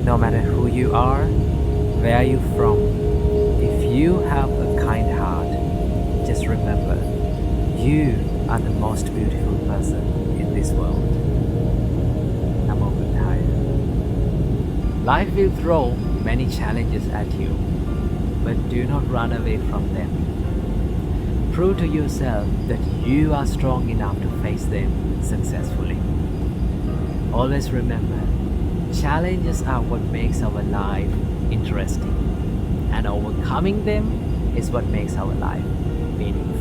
No matter who you are, where you from, if you have a kind heart, just remember, you are the most beautiful person in this world. Namo Buddhaya. Life will throw many challenges at you, but do not run away from them. Prove to yourself that you are strong enough to face them successfully. Always remember, challenges are what makes our life interesting, and overcoming them is what makes our life meaningful.